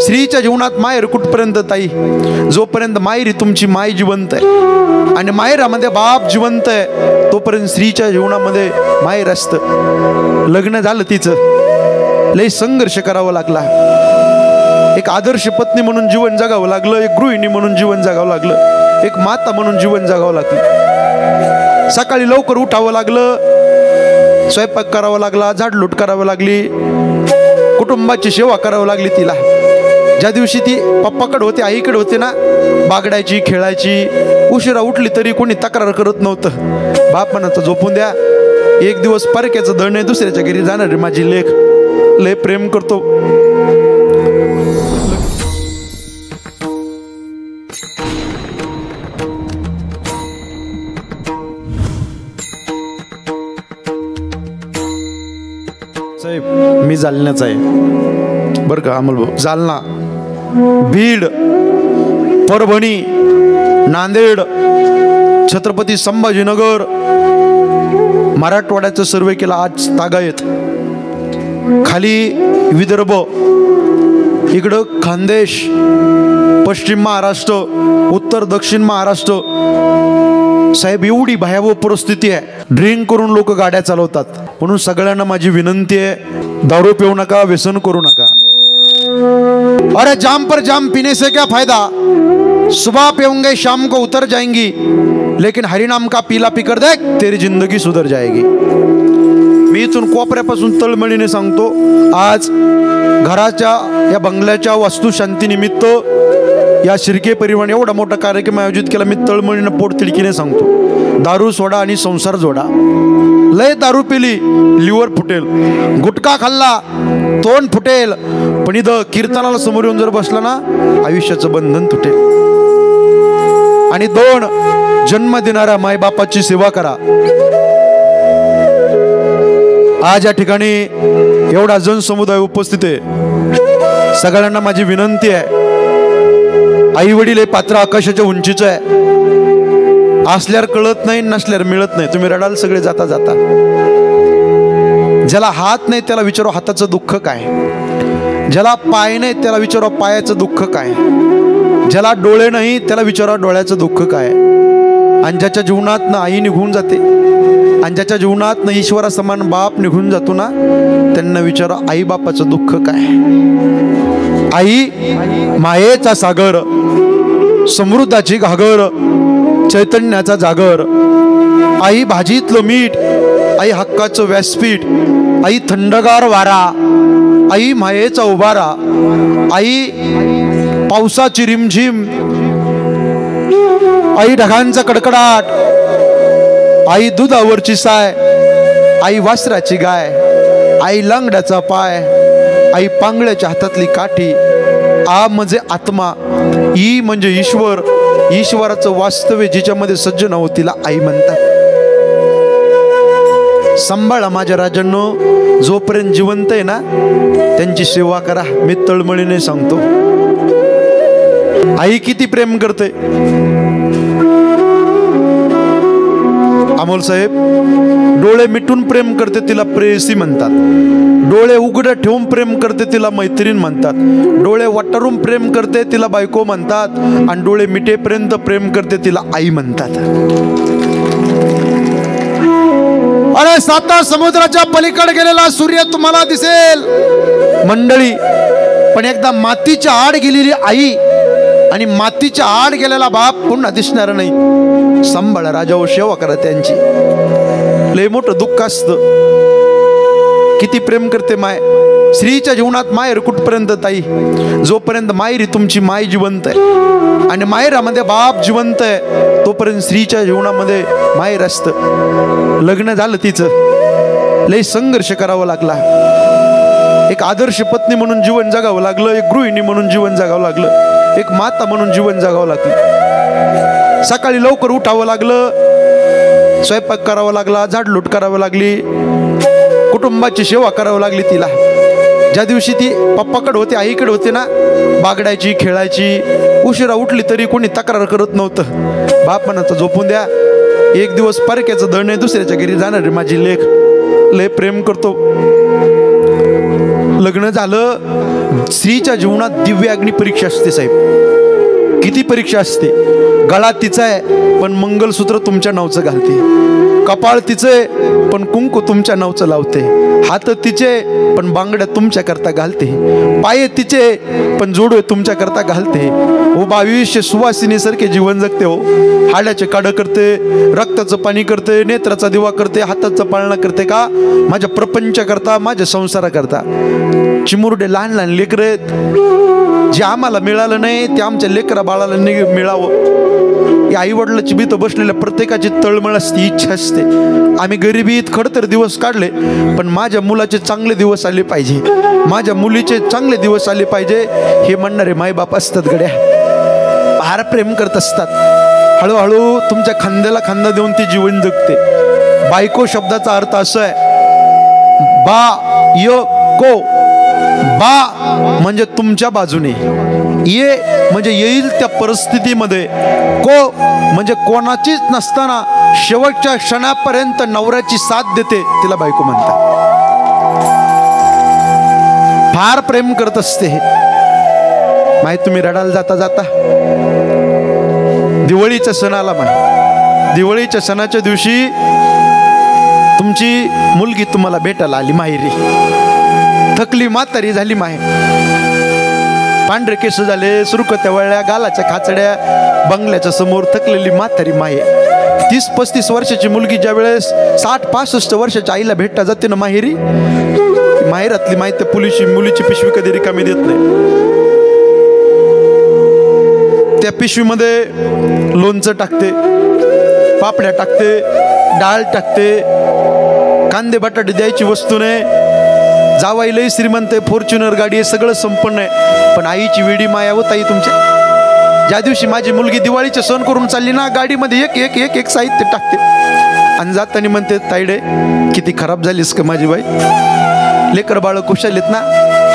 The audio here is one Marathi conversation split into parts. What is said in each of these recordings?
स्त्रीच्या जीवनात माहेर कुठपर्यंत ताई, जोपर्यंत माहेरी तुमची माय जिवंत आहे आणि माहेरामध्ये बाप जिवंत आहे तोपर्यंत स्त्रीच्या जीवनामध्ये माहेर असतं. लग्न झालं तिचं, लय संघर्ष करावा लागला. एक आदर्श पत्नी म्हणून जीवन जगावं लागलं, एक गृहिणी म्हणून जीवन जगावं लागलं, एक माता म्हणून जीवन जगावं लागलं. सकाळी लवकर उठावं लागलं, स्वयंपाक करावा लागला, झाडलोट करावं लागली, कुटुंबाची सेवा करावी लागली तिला. ज्या दिवशी ती पप्पाकडे होते, आईकडे होते ना, बागडायची, खेळायची, उशिरा उठली तरी कोणी तक्रार करत नव्हतं. बाप म्हणायचं झोपून द्या, एक दिवस परक्याचं धन आहे, दुसऱ्याच्या घरी जाणार रे माझी लेक, लय प्रेम करतो. साहेब मी जालन्याचा आहे बरं का अमोल भाऊ. जालना, बीड, परभणी, नांदेड, छत्रपती संभाजीनगर, मराठवाड्याचा सर्वे केला आज तागायत. खाली विदर्भ, इकडं खानदेश, पश्चिम महाराष्ट्र, उत्तर दक्षिण महाराष्ट्र. साहेब एवढी भयावह परिस्थिती आहे. ड्रिंक करून लोक गाड्या चालवतात. म्हणून सगळ्यांना माझी विनंती आहे, दारू पिऊ नका, व्यसन करू नका. अरे जाम पर जाम पीने से क्या फायदा, सुबह पियोगे शाम को उतर जाएंगी, लेकिन हरिनाम का पीला पीकर देख तेरी जिंदगी सुधर जाएगी. मी इथून कोपऱ्यापासून तळमळीने सांगतो, आज घराच्या या बंगल्याच्या वास्तुशांतीनिमित्त या शिर्के परिवार एवढा मोठा कार्यक्रम आयोजित केला. मी तळमळीनं पोटतिडकीने सांगतो, दारू सोडा आणि संसार जोडा. लय दारू पिली लिव्हर फुटेल, गुटखा खाल्ला तोंड फुटेल, पण इथं कीर्तनाला समोर येऊन जर बसला ना आयुष्याचं बंधन तुटेल. आणि 2 जन्म देणाऱ्या मायबापाची सेवा करा. आज या ठिकाणी एवढा जनसमुदाय उपस्थित आहे, सगळ्यांना माझी विनंती आहे, आई वडील हे पात्र आकाशाच्या उंचीचं आहे. असल्यावर कळत नाही, नसल्यावर मिळत नाही. तुम्ही रडाल सगळे जाता जाता. ज्याला हात नाही त्याला विचारू हाताचं दुःख काय, ज्याला पाय नाही त्याला विचारू पायाचं दुःख काय, ज्याला डोळे नाही त्याला विचारा डोळ्याचं दुःख काय. आणि ज्याच्या जीवनात आई निघून जाते आणि ज्याच्या जीवनात ईश्वरा समान बाप निघून जातो ना, त्यांना विचारा आई बापाचं दुःख काय. आई मायेचा सागर, समृद्धाची घागर, चैतन्याचा जागर. आई भाजीतलं मीठ, आई हक्काचं व्यासपीठ, आई थंडगार वारा, आई मायेचा उभारा, आई पावसाची रिमझिम, आई ढगांचा कडकडाट, आई दुधावरची साय, आई वासराची गाय, आई लंगड्याचा पाय, आई पांगळ्याच्या हातातली काठी. आ म्हणजे आत्मा, ई म्हणजे ईश्वर, ईश्वराचं वास्तव्य जिच्यामध्ये सज्जन आहोत तिला आई म्हणतात. सांभाळा माझ्या राजांनो, जोपर्यंत जिवंत आहे ना त्यांची सेवा करा. मी तळमळीने सांगतो, आई किती प्रेम करते. अमोल साहेब, डोळे मिटून प्रेम करते तिला प्रेयसी म्हणतात, डोळे उघडे ठेवून प्रेम करते तिला मैत्रीण म्हणतात, डोळे वटारून प्रेम करते तिला बायको म्हणतात, आणि डोळे मिटेपर्यंत प्रेम करते तिला आई म्हणतात. अरे 7 समुद्राच्या पलीकडे गेलेला सूर्य तुम्हाला दिसेल मंडळी, पण एकदा मातीच्या आड गेलेली आई आणि मातीच्या आड गेलेला बाप पुन्हा दिसणार नाही. सांभाळा राजाओ, सेवा करा त्यांची. लय मोठं दुःख असतं. किती प्रेम करते माय. स्त्रीच्या जीवनात माहेर कुठपर्यंत ताई, जोपर्यंत माहेरी तुमची माय जिवंत आहे आणि माहेरामध्ये बाप जिवंत आहे तोपर्यंत स्त्रीच्या जीवनामध्ये माहेर असतं. लग्न झालं तिचं, लय संघर्ष करावा लागला. एक आदर्श पत्नी म्हणून जीवन जगावं लागलं, एक गृहिणी म्हणून जीवन जगावं लागलं, एक माता म्हणून जीवन जगावं लागलं. सकाळी लवकर उठावं लागलं, स्वयंपाक करावा लागला, झाडलोट करावी लागली, कुटुंबाची सेवा करावी लागली तिला. ज्या दिवशी ती पप्पाकडे होते, आईकडे होते ना, बागडायची, खेळायची, उशिरा उठली तरी कोणी तक्रार करत नव्हतं. बाप म्हणायचं झोपून द्या, एक दिवस परक्याचं धन आहे, दुसऱ्याच्या घरी जाणार रे माझी लेक, लय प्रेम करतो. लग्न झालं, स्त्रीच्या जीवनात दिव्य अग्नी परीक्षा असते साहेब. किती परीक्षा असते. गळा तिचा आहे पण मंगलसूत्र तुमच्या नावचं घालते, कपाळ तिचे पण कुंकू तुमच्या नावचं लावते, हात तिचे पण बांगड्या तुमच्या करता घालते, पाय तिचे पण जोडवे तुमच्या करता घालते. हो 22 सुवासिनीसारखे जीवन जगते. हो हाड्याचे काढ करते, रक्ताचं पाणी करते, नेत्राचा दिवा करते, हाताचा पाळणा करते. का? माझ्या प्रपंच करता, माझ्या संसारा करता. चिमुरडे लहान लहान लेकर आहेत, जे आम्हाला मिळालं नाही ते आमच्या लेकरा बाळाला मिळावं. या आई वडिलाची भीत बसलेल्या प्रत्येकाची तळमळ असते, इच्छा असते. आम्ही गरिबीत खडतर दिवस काढले, पण माझ्या मुलाचे चांगले दिवस आले पाहिजे, माझ्या मुलीचे चांगले दिवस आले पाहिजे हे म्हणणारे मायबाप असतात. गड्या फार प्रेम करत असतात. हळूहळू तुमच्या खांद्याला खांदा देऊन ती जीवन जगते. बायको शब्दाचा अर्थ असा आहे, बा य को. बा म्हणजे तुमच्या बाजूने, ये म्हणजे येईल त्या परिस्थितीमध्ये, को म्हणजे कोणाचीच नसताना शेवटच्या क्षणापर्यंत नवऱ्याची साथ देते, तिला बायको म्हणतात. फार प्रेम करत असते. माहिती तुम्ही रडायला जाता जाता दिवाळीचा सण आला. माहिती दिवाळीच्या सणाच्या दिवशी तुमची मुलगी तुम्हाला भेटायला आली माहेरी, थकली म्हातारी झाली माहे, पांढरे केस झाले, सुरकत्या वळल्या, गालाच्या खाचड्या, बंगल्याच्या समोर थकलेली म्हातारी माहे. 30-35 वर्षाची मुलगी ज्या वेळेस 60-65 वर्षाच्या आईला भेटता जाते ना माहेरी, माहेरातली माहिती पुलीची मुलीची पिशवी कधी रिकामी देत नाही. त्या पिशवीमध्ये लोणचं टाकते, पापड्या टाकते, डाळ टाकते, कांदे बटाटे द्यायची वस्तू नाही. जावाईलाही श्रीमंत आहे, फॉर्च्युनर गाडी आहे, सगळं संपन्न आहे, पण आईची वेडी माया होत आई तुमच्या. ज्या दिवशी माझी मुलगी दिवाळीचे सण करून चालली ना, गाडीमध्ये एक एक एक एक साहित्य टाकते आणि जाताना म्हणते, ताईडे किती खराब झालीस का माझी बाई, लेकर बाळ कुशालीत ना,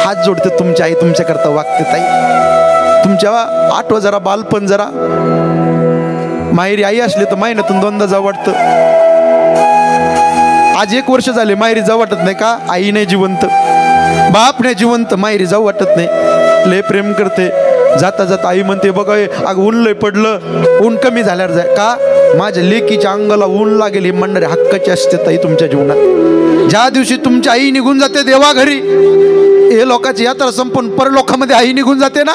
हात जोडते तुमच्या आई तुमच्या करता वागते. ताई तुमच्या आठवा जरा बालपण जरा. माहेरी आई असली तर महिन्यातून 2दा जावं वाटतं. आज 1 वर्ष झाले माहेरी जाऊ वाटत नाही. का? आई नाही जिवंत, बाप नाही जिवंत, माहेरी जाऊ वाटत नाही. लय प्रेम करते. जाता जाता आई म्हणते, बघा अगं ऊन लय पडलं, ऊन कमी झाल्यावर जाय. का? माझ्या लेकीच्या अंगाला ऊन लागेल हे म्हणणारे हक्काचे असते ताई तुमच्या जीवनात. ज्या दिवशी तुमची आई निघून जाते देवा घरी, हे लोकांची यात्रा संपून परलोकामध्ये आई निघून जाते ना,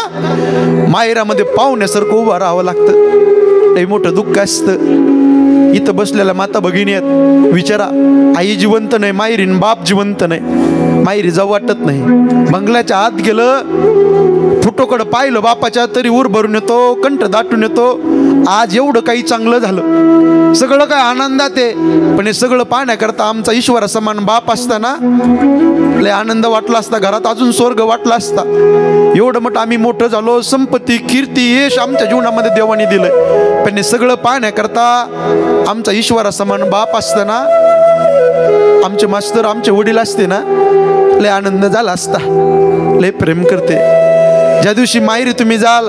माहेरामध्ये पाहुण्यासारखं उभं राहावं लागतं. लय मोठं दुःख असतं. इथं बसलेल्या माता भगिनी आहेत, विचारा आई जिवंत नाही माहेरी, बाप जिवंत नाही, माहेरी जाऊ वाटत नाही. बंगल्याच्या आत गेलं, फोटोकडं पाहिलं बापाच्या तरी उर भरून येतो, कंठ दाटून येतो. आज एवढं काही चांगलं झालं, सगळं काय आनंदात आहे, पण हे सगळं पाहण्याकरता आमचा ईश्वरा समान बाप असताना लय आनंद वाटला असता, घरात अजून स्वर्ग वाटला असता. एवढं मोठं आम्ही मोठं झालो, संपत्ती कीर्ती यश आमच्या जीवनामध्ये देवाने दिलंय, पण हे सगळं पाहण्याकरता आमचा ईश्वरा समान बाप असताना, आमचे मास्तर आमचे वडील असते ना, लय आनंद झाला असता. लय प्रेम करते. ज्या दिवशी माहेरी तुम्ही जाल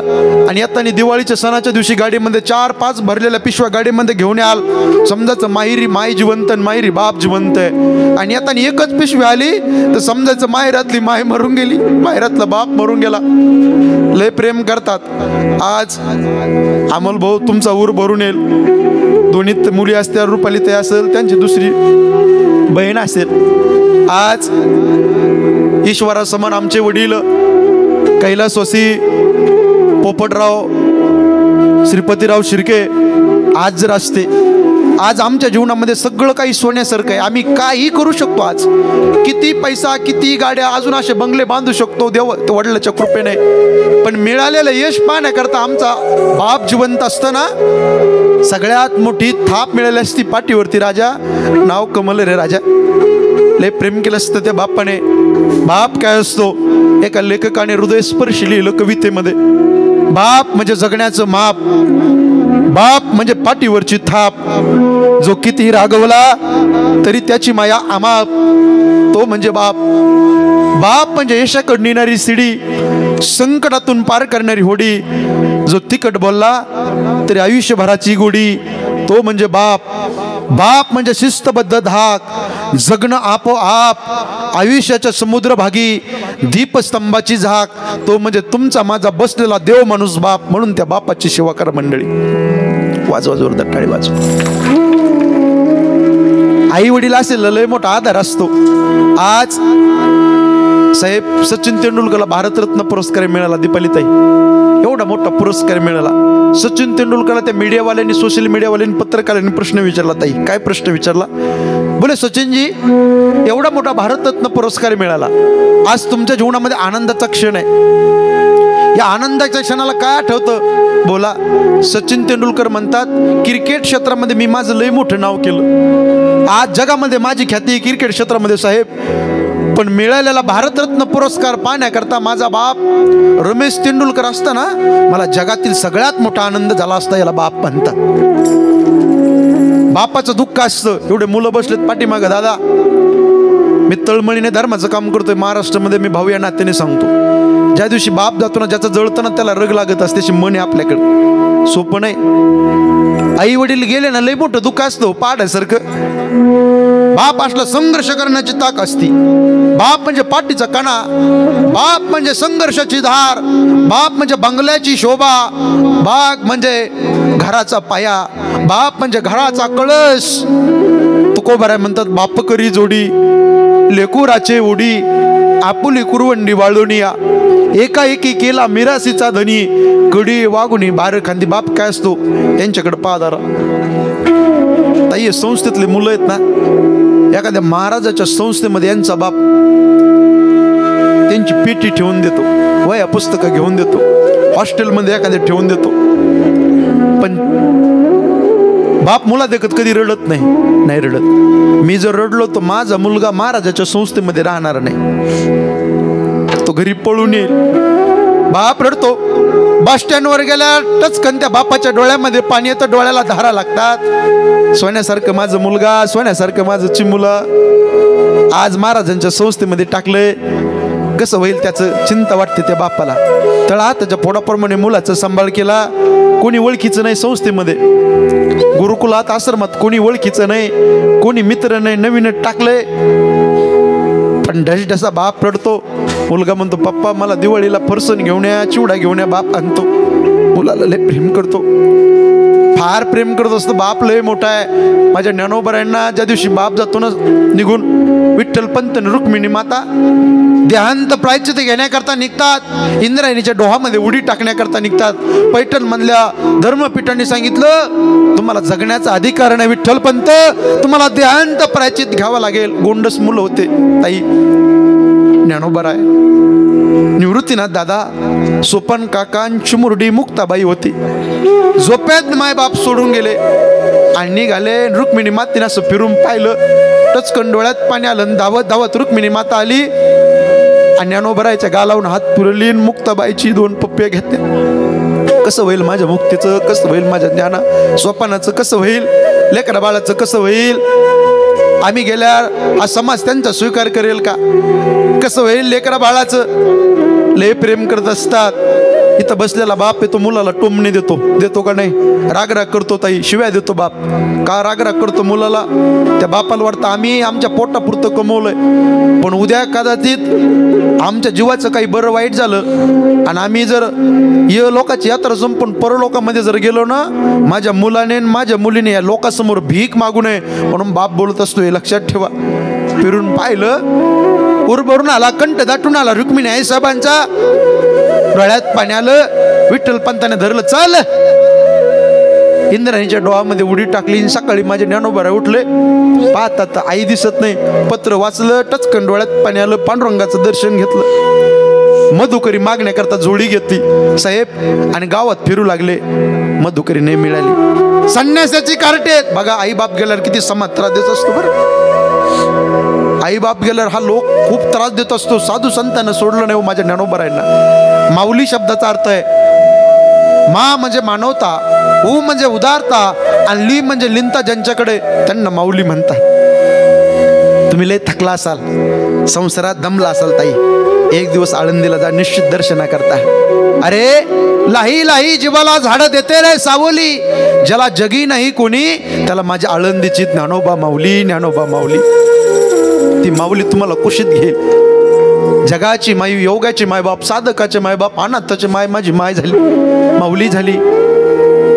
आणि येताना दिवाळीच्या सणाच्या दिवशी गाडीमध्ये 4-5 भरलेल्या पिशव्या गाडीमध्ये घेऊन याल, समजायचं माहेरी माय जिवंत, माहेरी बाप जिवंत आहे. आणि येताना एकच पिशवी आली तर समजायचं माहेरातली माय मरून गेली, माहेरातला बाप मरून गेला. लय प्रेम करतात. आज अमोल भाऊ तुमचा ऊर भरून येईल. दोन्ही मुली असत्या, रुपाली ते असेल, त्यांची दुसरी बहीण असेल. आज ईश्वरा समान आमचे वडील कैलासवासी पोपटराव श्रीपतीराव शिर्के आज जर असते, आज आमच्या जीवनामध्ये सगळं काही सोन्यासारखं आहे. आम्ही काही करू शकतो. आज किती पैसा, किती गाड्या, अजून असे बंगले बांधू शकतो देव वडिलाच्या कृपेने. पण मिळालेलं यश पाहण्याकरता आमचा बाप जिवंत असताना सगळ्यात मोठी थाप मिळाली असती पाठीवरती. राजा नाव कमल रे राजा. लय प्रेम केलं असतं त्या बापाने. बाप काय असतो, एका लेखकाने हृदयस्पर्शी लिहिलं कवितेमध्ये. बाप म्हणजे जगण्याचं माप, बाप म्हणजे पाठीवरची थाप, जो किती रागवला तरी त्याची माया अमाप, तो म्हणजे बाप. बाप म्हणजे यशाकडे नेणारी शिडी, संकटातून पार करणारी होडी, जो तिखट बोलला तरी आयुष्यभराची गोडी, तो म्हणजे बाप. बाप म्हणजे शिस्तबद्ध धाक, जगणं आपोआप, आयुष्याच्या समुद्रभागी दीपस्तंभाची झाक, तो म्हणजे तुमचा माझा बसलेला देव माणूस बाप. म्हणून त्या बापाची सेवा करा मंडळी. वाजवा जोरदार टाळी वाजवा. आई वडील असेल लय मोठा आधार असतो. आज साहेब सचिन तेंडुलकरला भारतरत्न पुरस्कार मिळाला. दीपालीताई एवढा मोठा पुरस्कार मिळाला. सचिन तेंडुलकरला त्या मीडियावाल्यांनी, सोशल मीडियावाल्यांनी, पत्रकारांनी प्रश्न विचारला. ताई काय प्रश्न विचारला? बोले सचिनजी एवढा मोठा भारतरत्न पुरस्कार मिळाला, आज तुमच्या जीवनामध्ये आनंदाचा क्षण आहे, या आनंदाच्या क्षणाला काय आठवतं? बोला सचिन तेंडुलकर म्हणतात क्रिकेट क्षेत्रामध्ये मी माझं लय मोठं नाव केलं, आज जगामध्ये माझी ख्याती क्रिकेट क्षेत्रामध्ये साहेब, पण मिळालेला भारतरत्न पुरस्कार पाहण्याकरता माझा बाप रमेश तेंडुलकर असताना मला जगातील सगळ्यात मोठा आनंद झाला असता. याला बाप म्हणतात. बापाचं दुःख असतं. एवढे मुलं बसलेत पाठीमागं. दादा मी तळमळीने धर्माचं काम करतोय महाराष्ट्रामध्ये. मी भाऊ या नात्याने सांगतो, ज्या दिवशी बाप जातो ना, ज्याचं जळतं ना त्याला रग लागत असते. त्याची मन आहे आपल्याकडे, सोपं नाही. आई वडील गेले ना लय मोठं दुःख असतं पाड्यासारखं. बाप असला संघर्ष करण्याची ताक असती. बाप म्हणजे पाठीचा कणा, बाप म्हणजे संघर्षाची धार, बाप म्हणजे बंगल्याची शोभा, बाप म्हणजे घराचा पाया, बाप म्हणजे घराचा कळस. तुकोबाराय म्हणतात बाप करी जोडी लेकुराचे ओढी, आपुली कुरवंडी वाळोनिया, एकाएकी केला मिरासीचा धनी, गडी वागुनी बार खांदी. बाप काय असतो त्यांच्याकडे पादारा. ताई संस्थेतले मुलं आहेत ना, एखाद्या महाराजाच्या संस्थेमध्ये यांचा बाप त्यांची पेटी ठेवून देतो, वया पुस्तकं घेऊन देतो, हॉस्टेलमध्ये एखाद्या ठेवून देतो. पण बाप मुला देखत कधी रडत नाही रडत. मी जर रडलो तर माझा मुलगा महाराजाच्या संस्थेमध्ये राहणार नाही, तो घरी पळून येईल. बाप रडतो. बस स्टँडवर गेल्या टचकन त्या बापाच्या डोळ्यामध्ये पाणी येतं, डोळ्याला धारा लागतात. सोन्यासारखं माझं मुलगा, सोन्यासारखं माझं चिमुलं आज महाराजांच्या संस्थेमध्ये टाकलंय, कसं होईल त्याचं चिंता वाटते त्या बापाला. तळा त्याच्या पोटाप्रमाणे मुलाचा सांभाळ केला. कोणी ओळखीचं नाही संस्थेमध्ये, गुरुकुलात आश्रमात कोणी ओळखीचं नाही, कोणी मित्र नाही, नवीन टाकलंय. पण ढसढसा बाप रडतो. मुलगा म्हणतो पप्पा मला दिवाळीला फरसन घेऊन या, चिवडा घेऊन या. बाप आणतो. मुलाला लय प्रेम करतो, फार प्रेम करत असतो. बाप लय मोठा आहे. माझ्या ज्ञानोबरायांना ज्या दिवशी बाप जातो ना निघून, विठ्ठल पंत रुक्मिणी माता देहांत प्रायश्चित्त घेण्याकरता निघतात. इंद्रायणीच्या डोहामध्ये उडी टाकण्याकरता निघतात. पैठण मधल्या धर्मपीठांनी सांगितलं तुम्हाला जगण्याचा अधिकार नाही विठ्ठल पंत, तुम्हाला देहांत प्रायश्चित्त घ्यावं लागेल. गोंडस मुलं होते. ताई ज्ञानोबा आहे, निवृत्तीनाथ दादा, सोपन काका, चिमुरडी मुक्ताबाई होती. झोप्यात माय बाप सोडून गेले आणि निघाले. रुक्मिणी मातेने असं फिरून पाहिलं, टचकन डोळ्यात पाणी आलं. धावत धावत रुक्मिणी माता आली आणि ज्ञानोबरायच्या गालावून हात पुरली. मुक्ताबाईची 2 पप्प्या घेतल्या. कसं होईल माझ्या मुक्तीचं, कसं होईल माझ्या ज्ञाना स्वप्नाचं, कसं होईल लेकरा बाळाचं, कसं होईल? आम्ही गेल्यावर हा समाज त्यांचा स्वीकार करेल का? कसं होईल लेकरा बाळाचं? लय प्रेम करत असतात. इथं बसलेला बाप आहे तो मुलाला टोमणे देतो का नाही? रागराग करतो. ताई शिव्या देतो बाप. का रागराग करतो मुलाला? त्या बापाला वाटतं आम्ही आमच्या पोटापुरतं कमवलंय, पण उद्या कदाचित आमच्या जीवाचं काही बरं वाईट झालं आणि आम्ही जर लोकांची यात्रा संपून परलोकामध्ये जर गेलो ना, माझ्या मुलाने माझ्या मुलीने या लोकांसमोर भीक मागू नये म्हणून बाप बोलत असतो. हे लक्षात ठेवा. फिरून पाहिलं, उरभरून आला, कंठ दाटून आला. रुक्मिणी आई साहेबांचा डोळ्यात पाणी आलं. विठ्ठल पंताने धरलं, चल. इंद्राणीच्या डोहामध्ये उडी टाकली. सकाळी माझे ज्ञानोबा उठले, पाहतात आई दिसत नाही. पत्र वाचलं, टचकन डोळ्यात पाणी आलं. पांडुरंगाचं दर्शन घेतलं. मधुकरी मागण्याकरता जोडी घेतली साहेब आणि गावात फिरू लागले. मधुकरी नाही मिळाली. संन्यासाची कार्टेत बघा. आई बाप गेल्यावर किती समाज त्रास देत असतो बरं. आई बाप गेल्यावर हा लोक खूप त्रास देत असतो. साधू संतांना सोडलं नाही माझ्या ज्ञानोबरायांना. माऊली शब्दाचा अर्थ आहे मा म्हणजे मानवता, उ म्हणजे उदारता आणि ली म्हणजे लिंता. ज्यांच्याकडे त्यांना माऊली म्हणतात. तुम्ही लय थकला असाल, संसारात दमला असाल ताई, एक दिवस आळंदीला जा, निश्चित दर्शना करता. अरे लाही लाही जीवाला झाडं देते रे सावली, ज्याला जगी नाही कोणी त्याला माझ्या आळंदीची ज्ञानोबा माऊली, ज्ञानोबा माऊली. ती माऊली तुम्हाला कुशीत घेईल. जगाची माई, योगाची मायबाप, साधकाचे मायबाप, अनाथाचे माय माझी माय झाली, माऊली झाली.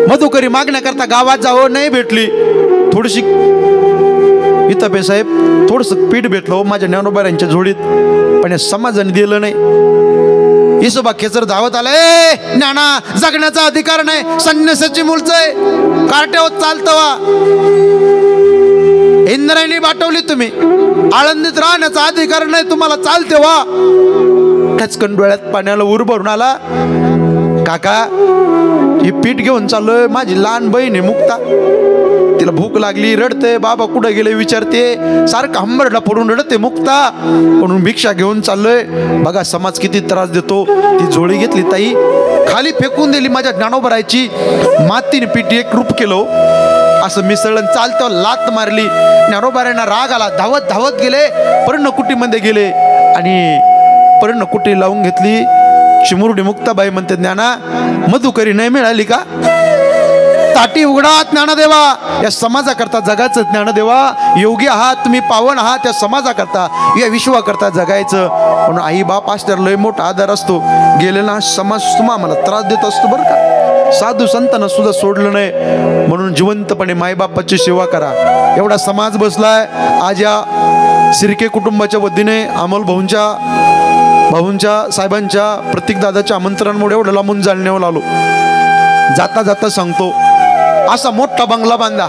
मधुकरी मागण्याकरता गावात जावं, नाही भेटली. थोडीशी इथं साहेब थोडंसं पीठ भेटलं माझ्या ज्ञानोबाऱ्यांच्या जोडीत, पण समाजाने दिलं नाही. इसोबा खेचर धावत आलाय, ज्ञाना जगण्याचा अधिकार नाही, संन्यासाची मुलच आहे, कार्ट्यावर चालतं वा. इंद्रायणी बाटवली तुम्ही, आळंदीत राहण्याचा अधिकार नाही तुम्हाला, चालते वा. ठचकन डोळ्यात पाण्याला उर भरून आला. काका ही पीठ घेऊन चाललोय, माझी लहान बहीण आहे मुक्ता, तिला भूक लागली, रडते, बाबा कुठं गेले विचारते, सारखं हंबरडा पडून रडते मुक्ता, म्हणून भिक्षा घेऊन चाललोय. बघा समाज किती त्रास देतो. ती झोळी घेतली ताई, खाली फेकून दिली. माझ्या ज्ञानोबरायची मातीने पीठ एक रूप केलं, असं मिसळून चालतं लात मारली. ज्ञानोबरायांना राग आला, धावत धावत गेले, पर्णकुटीमध्ये गेले आणि पर्णकुटी लावून घेतली. चिमुरडी मुक्ताबाई म्हणते, ज्ञाना मधुकरी नाही मिळाली का? ताटी उघडा ज्ञानदेवा, या समाजाकरता जगायचं. ज्ञानदेवा योगी आहात तुम्ही, पावन आहात, त्या समाजाकरता, या विश्वाकरता जगायचं. म्हणून आई बाप असल्यावर लय मोठा आधार असतो. गेलेला समाज तुम्हाला त्रास देत असतो बरं का. साधू संतांना सुद्धा सोडलं नाही. म्हणून जिवंतपणे मायबापाची सेवा करा. एवढा समाज बसलाय आज या सिरके कुटुंबाच्या वतीने, अमोल भाऊंच्या साहेबांच्या, प्रतीक दादाच्या आमंत्रणामुळे एवढं लांबून जाणण्यावर आलो. जाता जाता सांगतो, असा मोठा बंगला बांधा.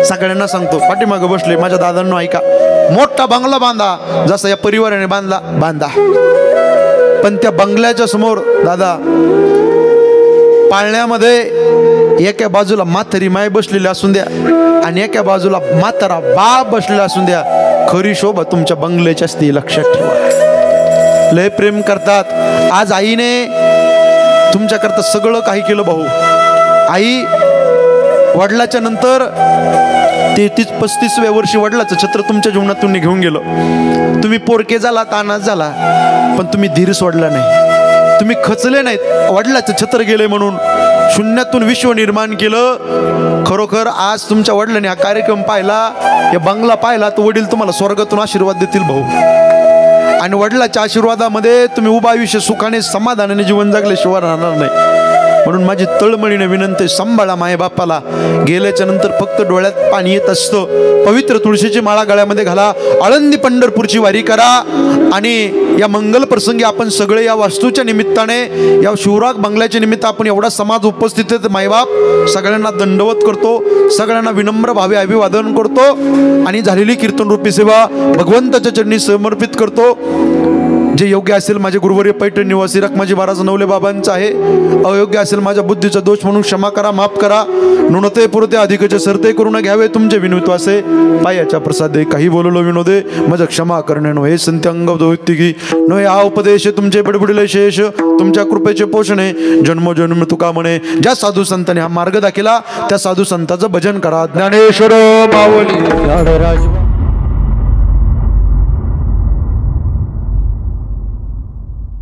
सगळ्यांना सांगतो, पाठीमागं बसले माझ्या दादांनो ऐका, मोठा बंगला बांधा, जसा या परिवाराने बांधा. पण त्या बंगल्याच्या समोर दादा, पाळण्यामध्ये एका बाजूला म्हातारी माय बसलेली असून द्या आणि एका बाजूला म्हातारा बाप बसलेला असून द्या, खरी शोभा तुमच्या बंगल्याची असते, लक्षात ठेवा. लय प्रेम करतात. आज आईने तुमच्याकरता सगळं काही केलं भाऊ. आई वडिलाच्या नंतर 33-35व्या वर्षी वडिलाचं छत्र तुमच्या जीवनातून घेऊन गेलं. तुम्ही पोरके झाला, तानाच झाला, पण तुम्ही धीर सोडला नाही, तुम्ही खचले नाहीत. वडिलाचं छत्र गेले म्हणून शून्यातून विश्व निर्माण केलं. खरोखर आज तुमच्या वडिलांनी हा कार्यक्रम पाहिला, या बंगला पाहिला, तर वडील तुम्हाला स्वर्गातून आशीर्वाद देतील भाऊ. आणि वडिलाच्या आशीर्वादामध्ये तुम्ही उभा आयुष्य सुखाने समाधानाने जीवन जगल्याशिवाय राहणार नाही. म्हणून माझी तळमळीने विनंती, सांभाळा मायबापाला. गेल्याच्या नंतर फक्त डोळ्यात पाणी येत असतं. पवित्र तुळशीची माळा गळ्यामध्ये घाला, आळंदी पंढरपूरची वारी करा. आणि या मंगल प्रसंगी आपण सगळे या वास्तूच्या निमित्ताने, या शिवराग बंगल्याच्या निमित्त आपण एवढा समाज उपस्थित आहे. मायबाप सगळ्यांना दंडवत करतो, सगळ्यांना विनम्र भावे अभिवादन करतो आणि झालेली कीर्तन रूपी सेवा भगवंताच्या चरणी समर्पित करतो. जे योग्य असेल माझे गुरुवर्य पैठण निवासी रखमाजी महाराज नवले बाबांचं आहे. अयोग्य असेल माझ्या बुद्धीचा दोष म्हणून क्षमा करा, माफ करा. नुणते पुरते अधिकचे सरते करून घ्यावे तुमचे विनोद असे. पायाच्या प्रसादे काही बोललो विनोदे, माझं क्षमा करणे नो हे संत अंग की नो हा उपदेश तुमचे बडबडिले शेष, तुमच्या कृपेचे पोषणे जन्मोजन्म तुका म्हणे. ज्या साधू संतांनी हा मार्ग दाखिला त्या साधू संतांचं भजन करा. ज्ञानेश्वर माऊली.